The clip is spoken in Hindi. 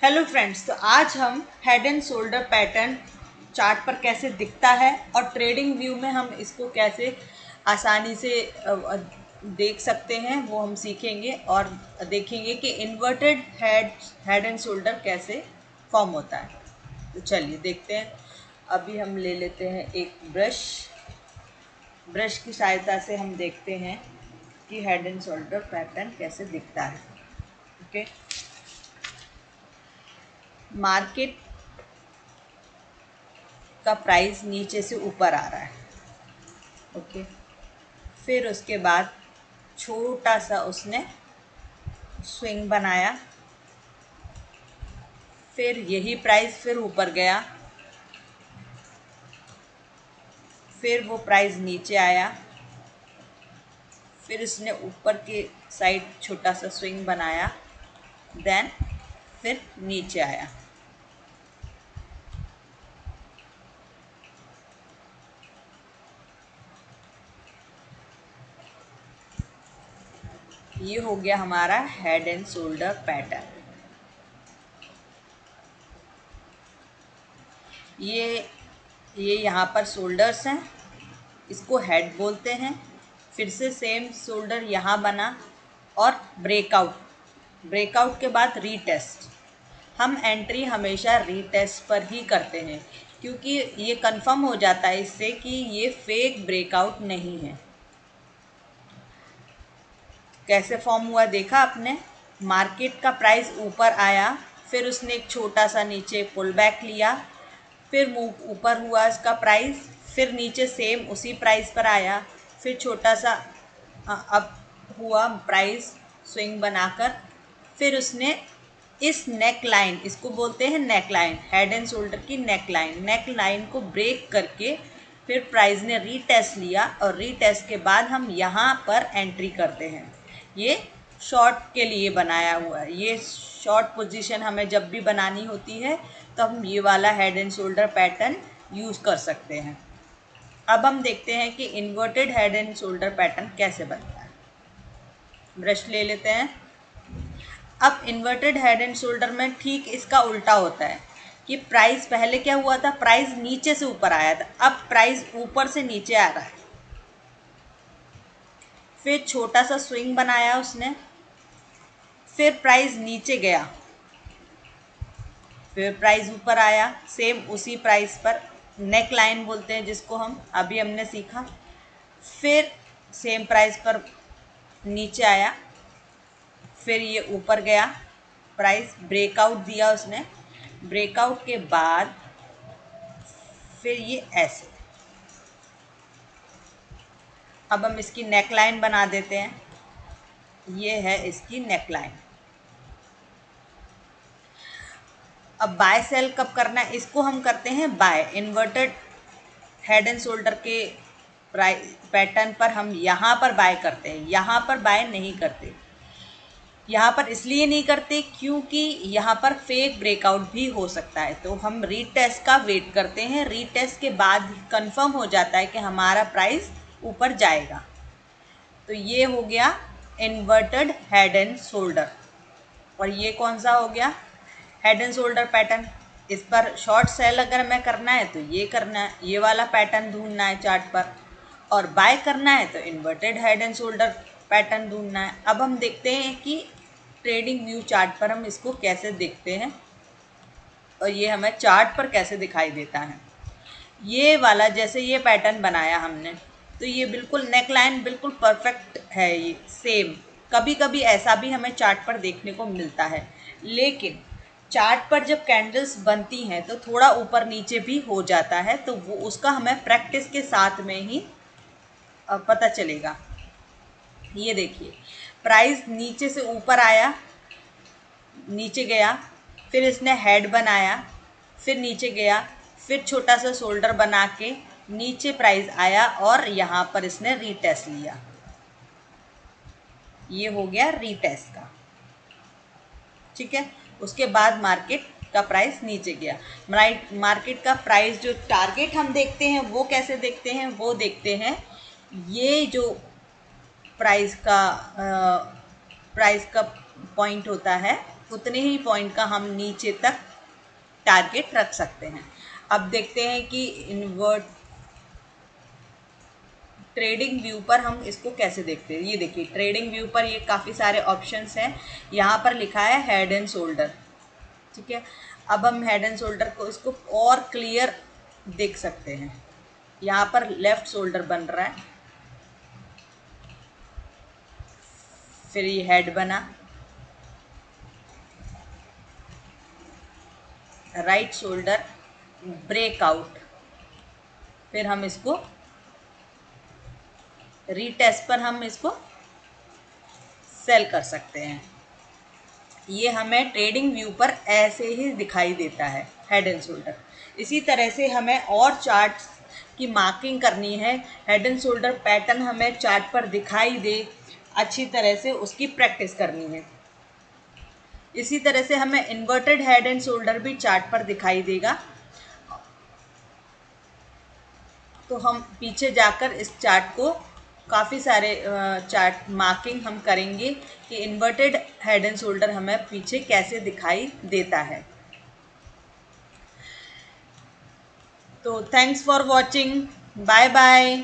हेलो फ्रेंड्स, तो आज हम head and shoulder pattern chart पर कैसे दिखता है और ट्रेडिंग व्यू में हम इसको कैसे आसानी से देख सकते हैं वो हम सीखेंगे और देखेंगे कि इन्वर्टेड हेड एंड शोल्डर कैसे फॉर्म होता है। तो चलिए देखते हैं। अभी हम ले लेते हैं एक ब्रश की सहायता से हम देखते हैं कि हेड एंड शोल्डर पैटर्न कैसे दिखता है। ओके, मार्केट का प्राइस नीचे से ऊपर आ रहा है। ओके, फिर उसके बाद छोटा सा उसने स्विंग बनाया, फिर यही प्राइस फिर ऊपर गया, फिर वो प्राइस नीचे आया, फिर उसने ऊपर के साइड छोटा सा स्विंग बनाया, देन फिर नीचे आया। ये हो गया हमारा हेड एंड शोल्डर पैटर्न। ये यहाँ पर शोल्डर्स हैं, इसको हेड बोलते हैं। फिर से सेम शोल्डर यहाँ बना और ब्रेकआउट के बाद रीटेस्ट। हम एंट्री हमेशा रीटेस्ट पर ही करते हैं क्योंकि ये कंफर्म हो जाता है इससे कि ये फेक ब्रेकआउट नहीं है। कैसे फॉर्म हुआ देखा आपने? मार्केट का प्राइस ऊपर आया, फिर उसने एक छोटा सा नीचे पुल बैक लिया, फिर मूव ऊपर हुआ इसका प्राइस, फिर नीचे सेम उसी प्राइस पर आया, फिर छोटा सा अप हुआ प्राइस स्विंग बनाकर, फिर उसने इस नेक लाइन, इसको बोलते हैं neck line, head and shoulder की नेक लाइन को ब्रेक करके फिर प्राइस ने रीटेस्ट लिया और रीटेस्ट के बाद हम यहाँ पर एंट्री करते हैं। ये शॉर्ट के लिए बनाया हुआ है। ये शॉर्ट पोजीशन हमें जब भी बनानी होती है तो हम ये वाला head and shoulder pattern use कर सकते हैं। अब हम देखते हैं कि inverted head and shoulder pattern कैसे बनता है। ब्रश ले लेते हैं। अब इन्वर्टेड हेड एंड शोल्डर में ठीक इसका उल्टा होता है कि प्राइस पहले क्या हुआ था, प्राइस नीचे से ऊपर आया था, अब प्राइस ऊपर से नीचे आ रहा है। फिर छोटा सा स्विंग बनाया उसने, फिर प्राइस नीचे गया, फिर प्राइस ऊपर आया, सेम उसी प्राइस पर, नेक लाइन बोलते हैं जिसको हम अभी हमने सीखा। फिर सेम प्राइस पर नीचे आया, फिर ये ऊपर गया, प्राइस ब्रेकआउट दिया उसने, ब्रेकआउट के बाद फिर ये ऐसे। अब हम इसकी नेक लाइन बना देते हैं। ये है इसकी नेक लाइन। अब बाय सेल कब करना है, इसको हम करते हैं buy. Inverted head and shoulder के पैटर्न पर हम यहाँ पर बाय करते हैं, यहाँ पर बाय नहीं करते। यहाँ पर इसलिए नहीं करते क्योंकि यहाँ पर फेक ब्रेकआउट भी हो सकता है, तो हम रीटेस्ट का वेट करते हैं। रीटेस्ट के बाद कंफर्म हो जाता है कि हमारा प्राइस ऊपर जाएगा। तो ये हो गया इन्वर्टेड हेड एंड शोल्डर। और ये कौन सा हो गया? Head and shoulder pattern. इस पर शॉर्ट सेल अगर हमें करना है तो ये करना है, ये वाला पैटर्न ढूंढना है चार्ट पर, और बाय करना है तो inverted head and shoulder pattern ढूंढना है। अब हम देखते हैं कि ट्रेडिंग व्यू चार्ट पर हम इसको कैसे देखते हैं और ये हमें चार्ट पर कैसे दिखाई देता है। ये वाला जैसे ये पैटर्न बनाया हमने, तो ये बिल्कुल नेक लाइन बिल्कुल परफेक्ट है, ये सेम। कभी कभी ऐसा भी हमें चार्ट पर देखने को मिलता है, लेकिन चार्ट पर जब कैंडल्स बनती हैं तो थोड़ा ऊपर नीचे भी हो जाता है, तो वो उसका हमें प्रैक्टिस के साथ में ही पता चलेगा। ये देखिए, प्राइस नीचे से ऊपर आया, नीचे गया, फिर इसने हेड बनाया, फिर नीचे गया, फिर छोटा सा शोल्डर बना के नीचे प्राइस आया और यहाँ पर इसने रीटेस्ट लिया। ये हो गया रीटेस्ट का, ठीक है। उसके बाद मार्केट का प्राइस नीचे गया। मार्केट का प्राइस जो टारगेट हम देखते हैं वो कैसे देखते हैं, वो देखते हैं ये जो प्राइस का पॉइंट होता है, उतने ही पॉइंट का हम नीचे तक टारगेट रख सकते हैं। अब देखते हैं कि इन्वर्ट ट्रेडिंग व्यू पर हम इसको कैसे देखते हैं। ये देखिए ट्रेडिंग व्यू पर ये काफ़ी सारे ऑप्शंस हैं। यहाँ पर लिखा है हेड एंड शोल्डर, ठीक है। अब हम हेड एंड शोल्डर को इसको और क्लियर देख सकते हैं। यहाँ पर लेफ्ट शोल्डर बन रहा है, फिर ये हेड बना, राइट शोल्डर ब्रेकआउट, फिर हम इसको रीटेस्ट पर हम इसको सेल कर सकते हैं। ये हमें ट्रेडिंग व्यू पर ऐसे ही दिखाई देता है हेड एंड शोल्डर। इसी तरह से हमें और चार्ट्स की मार्किंग करनी है, हेड एंड शोल्डर पैटर्न हमें चार्ट पर दिखाई दे, अच्छी तरह से उसकी प्रैक्टिस करनी है। इसी तरह से हमें इन्वर्टेड हेड एंड शोल्डर भी चार्ट पर दिखाई देगा, तो हम पीछे जाकर इस चार्ट को काफ़ी सारे चार्ट मार्किंग हम करेंगे कि इन्वर्टेड हेड एंड शोल्डर हमें पीछे कैसे दिखाई देता है। तो thanks for watching, bye bye.